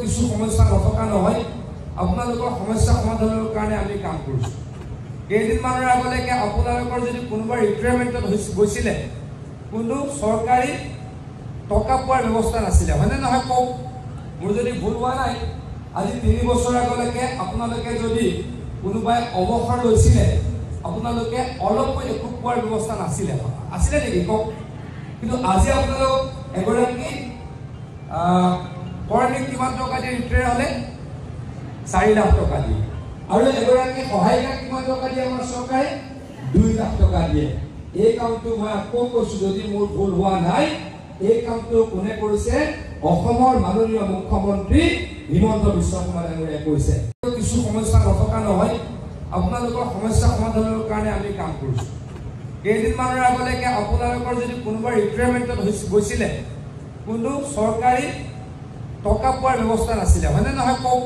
কিছু সমস্যা নথকা নহয় আপোনালোকৰ সমস্যা সমাধানৰ কাৰণে আমি কাম কৰিছো। কেইদিনমানৰ আগলৈকে আপোনালোকৰ যদি কোনোবা ৰিটায়াৰমেণ্টত গৈছিলে কোনো চৰকাৰী টকা পোৱাৰ ব্যৱস্থা নাছিলে, হয়নে নহয় কওক? মোৰ যদি ভুল হোৱা নাই, আজি 3 বছৰ আগলৈকে আপোনালোকে যদি কোনোবাই অৱসৰ লৈছিলে আপোনালোকে অলপকৈ একো পোৱাৰ ব্যৱস্থা নাছিলে, আছিলে নেকি কওক? কিন্তু আজি আপোনালোক এগৰাকী কৰ্মীক কিমান টকা দিয়ে ৰিটায়াৰ হ'লে? 4 লাখ টকা দিয়ে। আৰু এগৰাকী সহায়িকাক কিমান টকা দিয়ে আমাৰ চৰকাৰে? 2 লাখ টকা দিয়ে। এই কামটো মই আকৌ কৈছো, যদি মোৰ ভুল হোৱা নাই, এই কামটো কোনে কৰিছে? অসমৰ মাননীয় মুখ্যমন্ত্ৰী হিমন্ত বিশ্ব শৰ্মা ডাঙৰীয়াই কৰিছে। কিছু সমস্যা নথকা নহয় আপোনালোকৰ সমস্যা সমাধানৰ কাৰণে আমি কাম কৰিছো। কেইদিনমানৰ আগলৈকে আপোনালোকৰ যদি কোনোবা ৰিটায়াৰমেণ্টত গৈছিলে কোনো চৰকাৰী টকা পোৱাৰ ব্যৱস্থা নাছিলে, হয়নে নহয় কওক?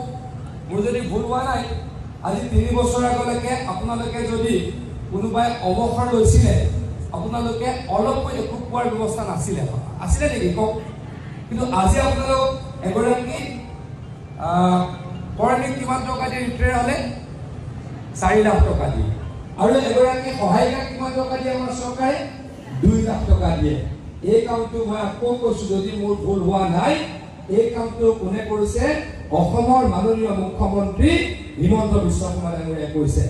মোৰ যদি ভুল হোৱা নাই, আজি 3 বছৰ আগলৈকে আপোনালোকে যদি কোনোবাই অৱসৰ লৈছিলে আপোনালোকে অলপকৈ একো পোৱাৰ ব্যৱস্থা নাছিলে, আছিলে নেকি কওক? কিন্তু আজি আপোনালোক এগৰাকী কৰ্মীক কিমান টকা দিয়ে ৰিটায়াৰ হ'লে? 4 লাখ টকা দিয়ে। আৰু এগৰাকী সহায়িকাক কিমান টকা দিয়ে আমাৰ চৰকাৰে? 2 লাখ টকা দিয়ে। এই কামটো মই আকৌ কৈছো, যদি মোৰ ভুল হোৱা নাই, এই কামটো কোনে কৰিছে? অসমৰ মাননীয় মুখ্যমন্ত্ৰী হিমন্ত বিশ্ব শৰ্মা ডাঙৰীয়াই কৰিছে।